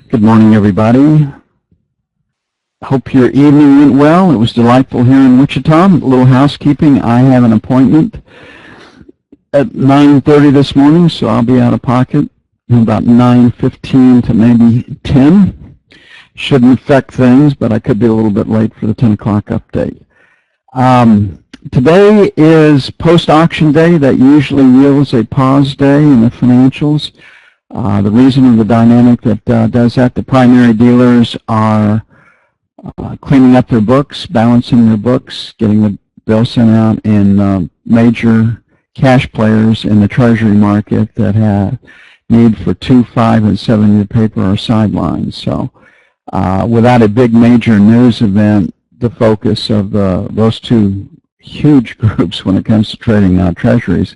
Good morning, everybody. Hope your evening went well. It was delightful here in Wichita. A little housekeeping. I have an appointment at 9:30 this morning, so I'll be out of pocket about 9:15 to maybe 10. Shouldn't affect things, but I could be a little bit late for the 10 o'clock update. Today is post-auction day. That usually yields a pause day in the financials. The reason of the dynamic that does that, the primary dealers are cleaning up their books, balancing their books, getting the bill sent out, and major cash players in the treasury market that have need for 2, 5, and 7-year paper are sidelined. So without a big major news event, the focus of those two huge groups when it comes to trading treasuries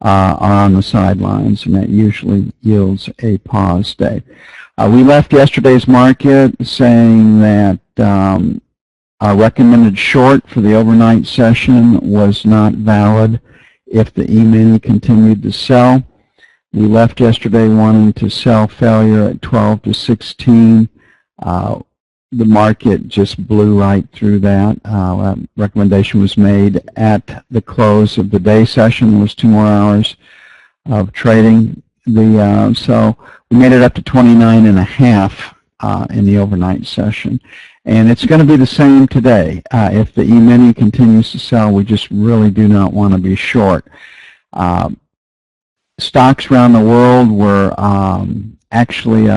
are on the sidelines, and that usually yields a pause day. We left yesterday's market saying that our recommended short for the overnight session was not valid if the E-mini continued to sell. We left yesterday wanting to sell failure at 12 to 16. The market just blew right through that. Recommendation was made at the close of the day session. There was 2 more hours of trading. So we made it up to 29.5 in the overnight session. And it's going to be the same today. If the E-mini continues to sell, we just really do not want to be short. Stocks around the world were actually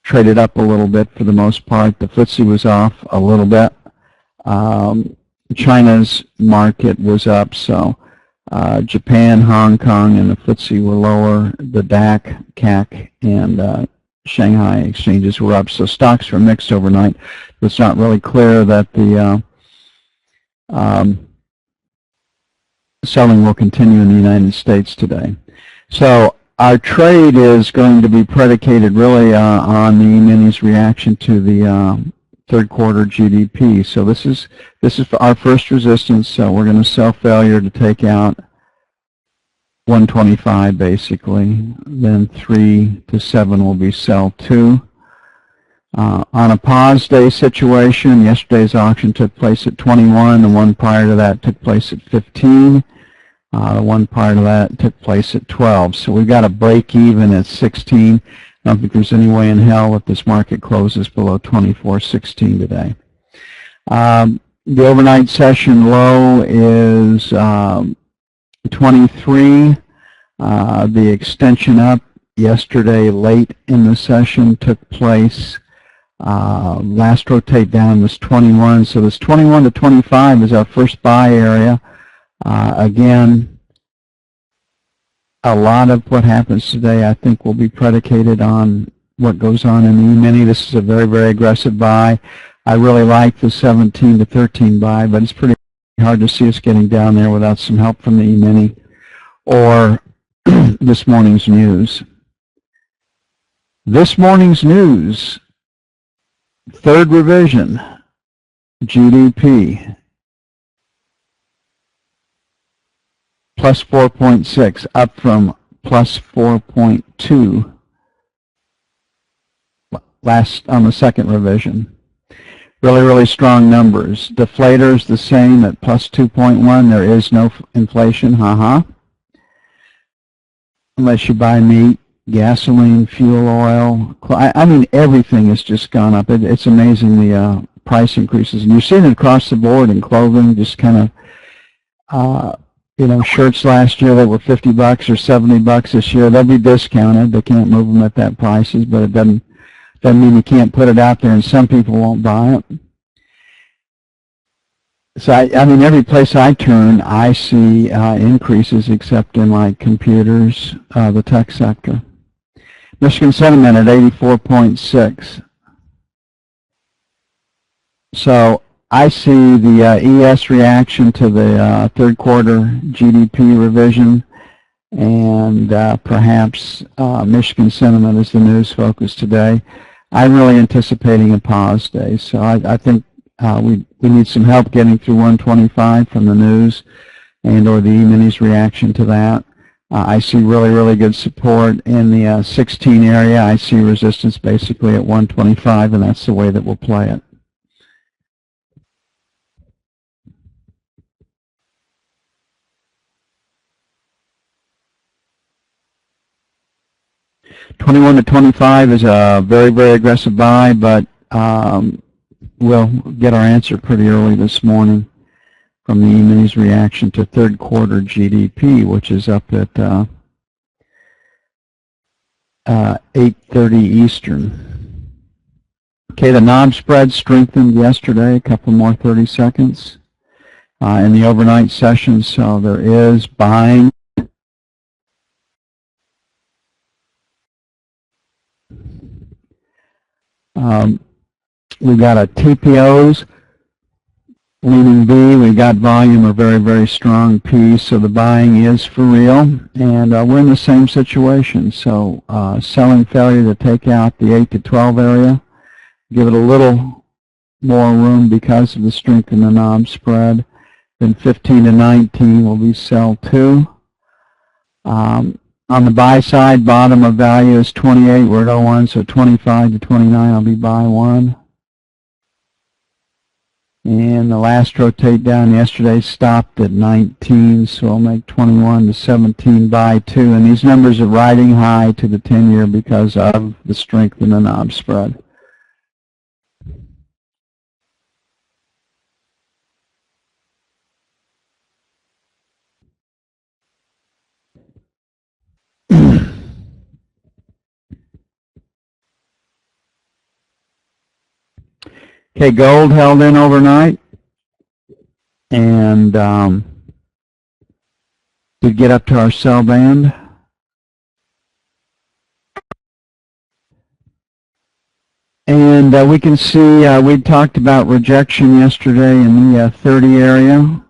traded up a little bit for the most part. The FTSE was off a little bit. China's market was up, so Japan, Hong Kong, and the FTSE were lower. The DAC, CAC, and Shanghai exchanges were up, so stocks were mixed overnight. It's not really clear that the selling will continue in the United States today. So our trade is going to be predicated really on the E-mini's reaction to the third quarter GDP. So this is our first resistance. So we're going to sell failure to take out 125 basically. Then 3 to 7 will be sell 2. On a pause day situation, yesterday's auction took place at 21. The one prior to that took place at 15. The one prior to that took place at 12. So we've got a break even at 16. I don't think there's any way in hell that this market closes below 24.16 today. The overnight session low is 23. The extension up yesterday late in the session took place. Last rotate down was 21. So this 21 to 25 is our first buy area. Again, a lot of what happens today, I think, will be predicated on what goes on in the E-mini. This is a very, very aggressive buy. I really like the 17 to 13 buy, but it's pretty hard to see us getting down there without some help from the E-mini or this morning's news. This morning's news, third revision, GDP. Plus 4.6, up from plus 4.2 on the second revision. Really, really strong numbers. Deflators the same at plus 2.1. There is no inflation, unless you buy meat, gasoline, fuel oil. I mean, everything has just gone up. It's amazing the price increases. And you're seeing it across the board in clothing, just kind of shirts last year that were $50 or $70 this year, they'll be discounted. They can't move them at that prices, but it doesn't mean you can't put it out there and some people won't buy it. So I mean, every place I turn, I see increases except in like computers, the tech sector. Michigan sentiment at 84.6. So I see the ES reaction to the third quarter GDP revision, and perhaps Michigan sentiment is the news focus today. I'm really anticipating a pause day, so I think we need some help getting through 125 from the news and or the E-mini's reaction to that. I see really good support in the 16 area. I see resistance basically at 125, and that's the way that we'll play it. $21 to 25 is a very aggressive buy, but we'll get our answer pretty early this morning from the E-minis reaction to third quarter GDP, which is up at 8:30 Eastern. Okay, the knob spread strengthened yesterday, a couple more 30 seconds in the overnight session, so there is buying. We've got a TPOs leaning B. We got volume, a very strong P, so the buying is for real, and we're in the same situation. So selling failure to take out the 8 to 12 area, give it a little more room because of the strength in the knob spread. Then 15 to 19 will be sell 2. On the buy side, bottom of value is 28. We're at 01, so 25 to 29 will be buy 1. And the last rotate down yesterday stopped at 19, so I'll make 21 to 17 buy 2. And these numbers are riding high to the 10-year because of the strength in the knob spread. Okay, gold held in overnight and did get up to our sell band. And we can see we talked about rejection yesterday in the 30 area.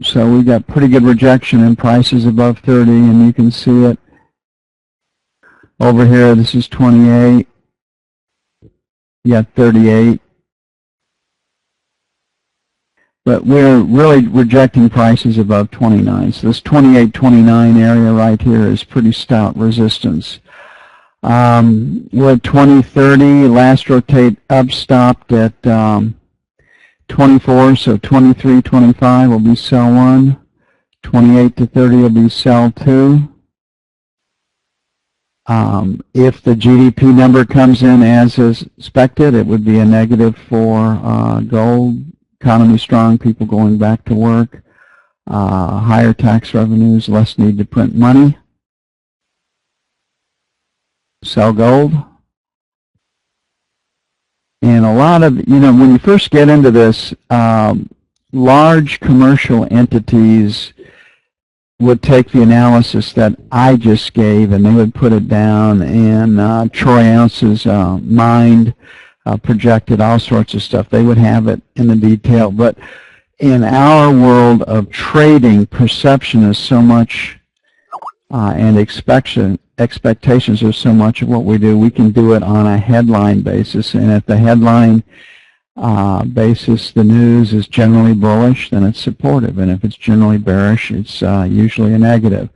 So we got pretty good rejection in prices above 30, and you can see it over here. This is 28. You got 38. But we're really rejecting prices above 29. So this 28, 29 area right here is pretty stout resistance. We're at 20, 30. Last rotate up stopped at 24. So 23, 25 will be sell 1. 28 to 30 will be sell 2. If the GDP number comes in as is expected, it would be a negative for gold. Economy strong, people going back to work, higher tax revenues, less need to print money. Sell gold. And a lot of, when you first get into this, large commercial entities would take the analysis that I just gave and they would put it down in Troy Ounce's mind. Projected all sorts of stuff. They would have it in the detail. But in our world of trading, perception is so much, and expectations are so much of what we do. We can do it on a headline basis. And if the headline basis, the news is generally bullish, then it's supportive. And if it's generally bearish, it's usually a negative.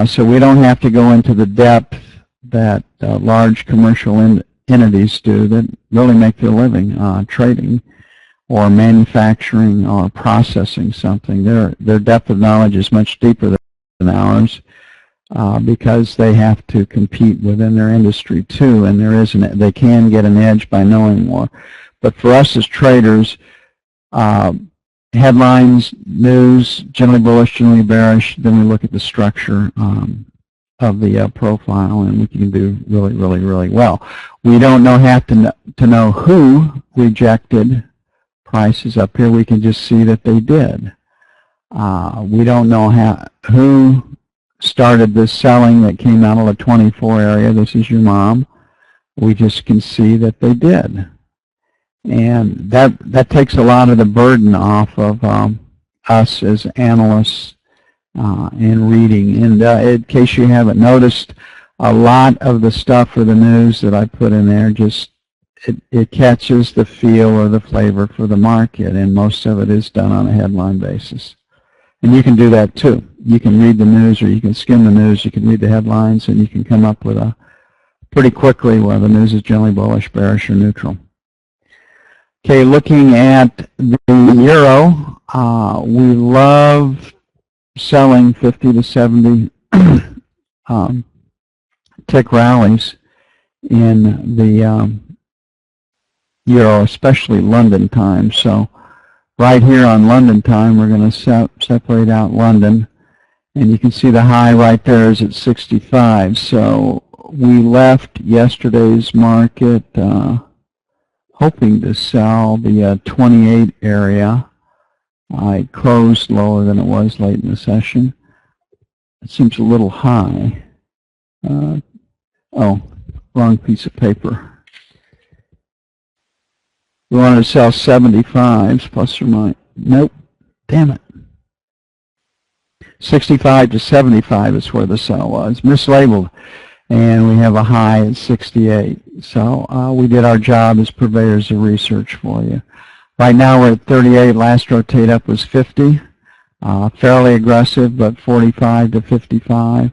So we don't have to go into the depth that large commercial entities do that really make their living trading or manufacturing or processing something. Their depth of knowledge is much deeper than ours because they have to compete within their industry too, and they can get an edge by knowing more. But for us as traders, headlines, news, generally bullish, generally bearish, then we look at the structure of the profile, and we can do really well. We don't have to know who rejected prices up here. We can just see that they did. We don't know who started this selling that came out of the 24 area. This is your mom. We just can see that they did. And that takes a lot of the burden off of us as analysts in reading. And in case you haven't noticed, a lot of the stuff for the news that I put in there it catches the feel or the flavor for the market, and most of it is done on a headline basis. And you can do that too. You can read the news, or you can skim the news. You can read the headlines, and you can come up with a pretty quickly whether the news is generally bullish, bearish, or neutral. Okay, looking at the euro, we love selling 50 to 70 tick rallies in the euro, especially London time. So right here on London time, we're going to separate out London, and you can see the high right there is at 65. So we left yesterday's market hoping to sell the 28 area. It closed lower than it was late in the session. It seems a little high. Oh, wrong piece of paper. We wanted to sell 75s plus or minus. Nope. Damn it. 65 to 75 is where the sell was. Mislabeled. And we have a high at 68. So we did our job as purveyors of research for you. Right now we're at 38. Last rotate up was 50. Fairly aggressive, but 45 to 55.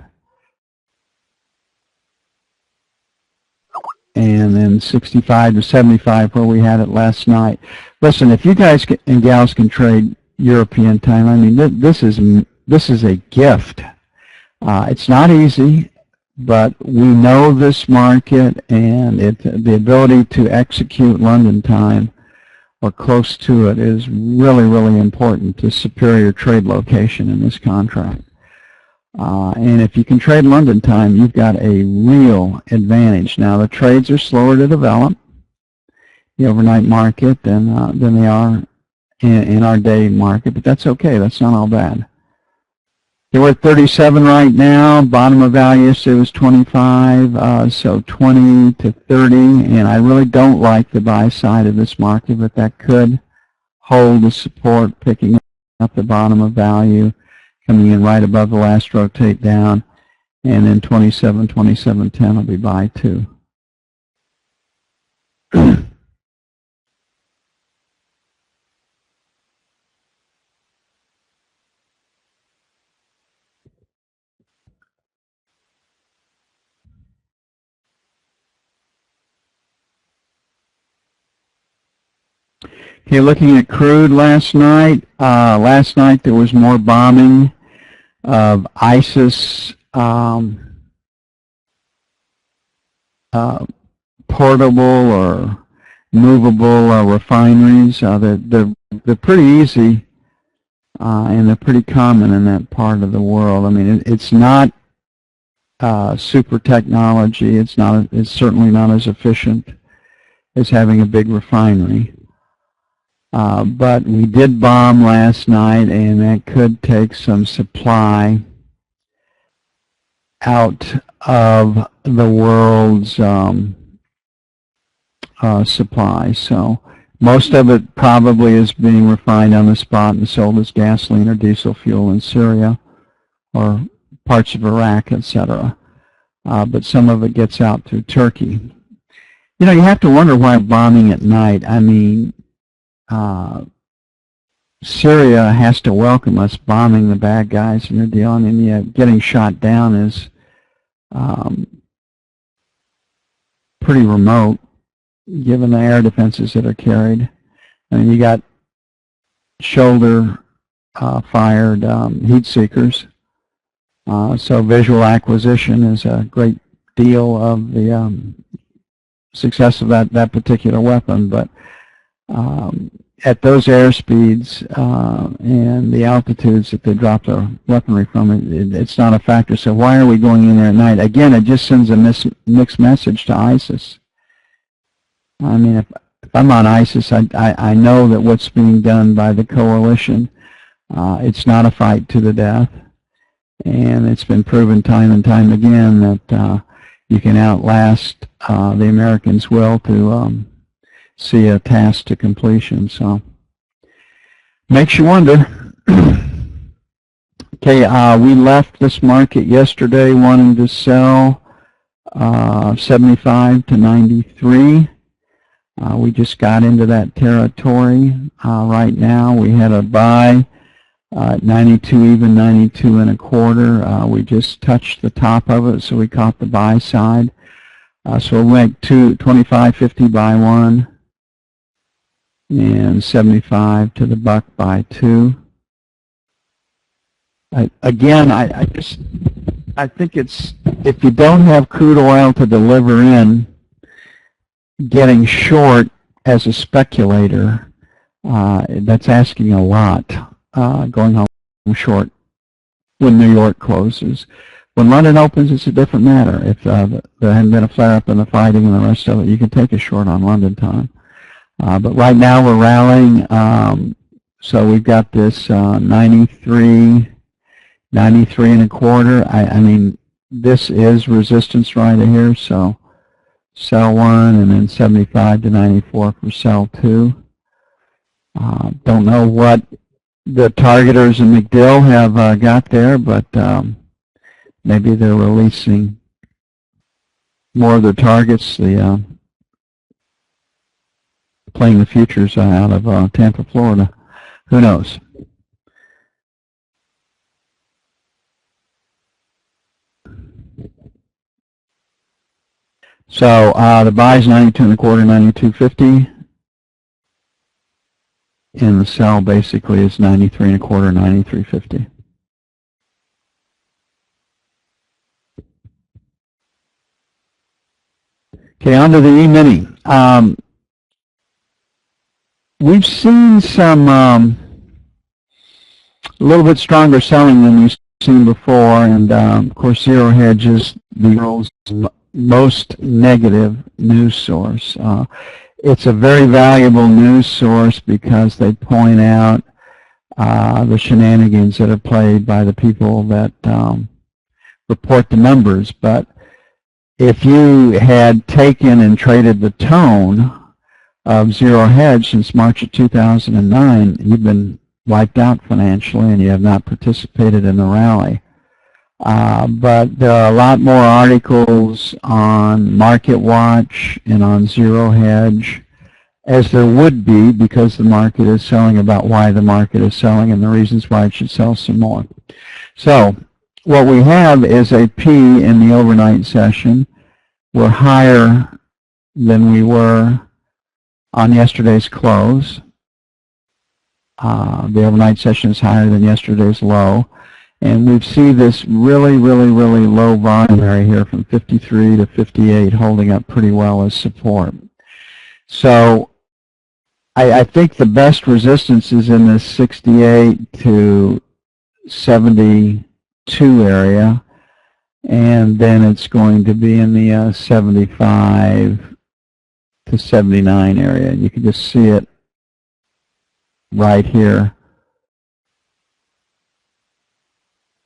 And then 65 to 75 where we had it last night. Listen, if you guys and gals can trade European time, I mean, this is a gift. It's not easy, but we know this market, and the ability to execute London time or close to it is really, really important to superior trade location in this contract. And if you can trade London time, you've got a real advantage. Now, the trades are slower to develop, the overnight market, than they are in our day market, but that's okay. That's not all bad. Okay, we're at 37 right now. Bottom of value yesterday was 25, so 20 to 30, and I really don't like the buy side of this market, but that could hold the support, picking up the bottom of value, coming in right above the last rotate down, and then 27, 27.10 will be buy too. Okay, looking at crude last night. Last night there was more bombing of ISIS portable or movable refineries. They're pretty easy and they're pretty common in that part of the world. I mean, it's not super technology. It's certainly not as efficient as having a big refinery. But we did bomb last night, and that could take some supply out of the world's supply. So most of it probably is being refined on the spot and sold as gasoline or diesel fuel in Syria or parts of Iraq, etc. But some of it gets out through Turkey. You know, you have to wonder why bombing at night. I mean, Syria has to welcome us bombing the bad guys and their deal. I mean, yeah, getting shot down is pretty remote, given the air defenses that are carried. I mean, you got shoulder-fired heat seekers, so visual acquisition is a great deal of the success of that particular weapon. But at those airspeeds and the altitudes that they drop their weaponry from, it's not a factor. So why are we going in there at night? Again, it just sends a mixed message to ISIS. I mean, if I'm on ISIS, I know that what's being done by the coalition, it's not a fight to the death. And it's been proven time and time again that you can outlast the Americans' will to see a task to completion. So makes you wonder. Okay, we left this market yesterday wanting to sell 75 to 93. We just got into that territory right now. We had a buy 92 even, 92 and a quarter. We just touched the top of it, so we caught the buy side. So we'll make 25.50 by 1 and 75 to the buck by 2. Again, I think it's, if you don't have crude oil to deliver in, getting short as a speculator, that's asking a lot, going home short when New York closes. When London opens, it's a different matter. If there hadn't been a flare-up in the fighting and the rest of it, you can take a short on London time. But right now we're rallying, so we've got this 93 and a quarter. I mean, this is resistance right here, so sell 1 and then 75 to 94 for sell 2. Don't know what the targeters in McDill have got there, but maybe they're releasing more of their targets, playing the futures out of Tampa, Florida. Who knows? So the buy is 92 and a quarter, 92.50. And the sell basically is 93 and a quarter, 93.50. Okay, on to the E-mini. We've seen some a little bit stronger selling than we've seen before, and of course zero hedge is the world's most negative news source. It's a very valuable news source because they point out the shenanigans that are played by the people that report the numbers. But if you had taken and traded the tone of zero hedge since March of 2009, you've been wiped out financially and you have not participated in the rally. But there are a lot more articles on Market Watch and on zero hedge, as there would be, because the market is selling, about why the market is selling and the reasons why it should sell some more. So what we have is a P in the overnight session. We're higher than we were on yesterday's close. The overnight session is higher than yesterday's low. And we see this really low volume area here from 53 to 58 holding up pretty well as support. So I think the best resistance is in this 68 to 72 area, and then it's going to be in the 75 to 79 area. You can just see it right here.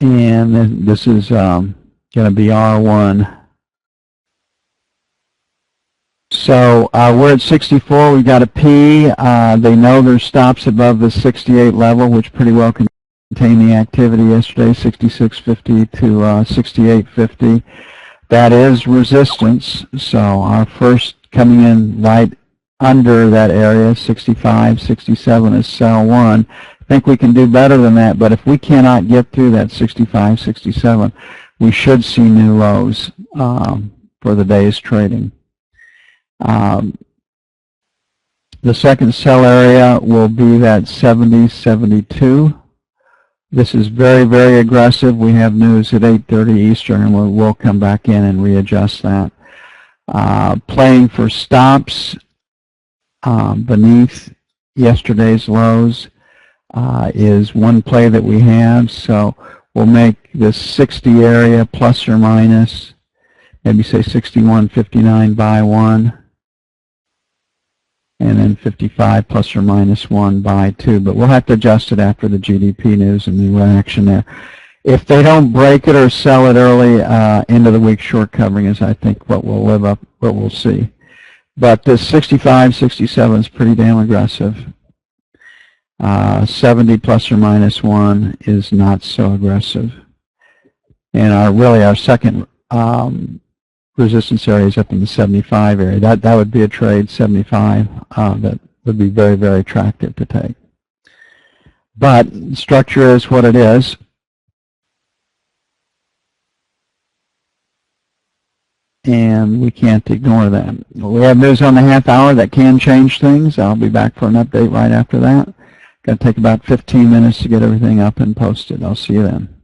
And then this is going to be R1. So we're at 64. We've got a P. They know there's stops above the 68 level, which pretty well contain the activity yesterday, 66.50 to 68.50. That is resistance. So our first coming in right under that area, 65, 67 is sell 1. I think we can do better than that, but if we cannot get through that 65, 67, we should see new lows for the day's trading. The second sell area will be that 70, 72. This is very aggressive. We have news at 8:30 Eastern, and we'll come back in and readjust that. Playing for stops beneath yesterday's lows is one play that we have. So we'll make this 60 area plus or minus, maybe say 61.59 by 1, and then 55 plus or minus 1 by 2. But we'll have to adjust it after the GDP news and the reaction there. If they don't break it or sell it early, end of the week short covering is, I think, what we'll see. But this 65, 67 is pretty damn aggressive. 70 plus or minus 1 is not so aggressive. And really our second resistance area is up in the 75 area. That would be a trade, 75, that would be very attractive to take. But structure is what it is. And we can't ignore that. We have news on the half hour that can change things. I'll be back for an update right after that. Got to take about 15 minutes to get everything up and posted. I'll see you then.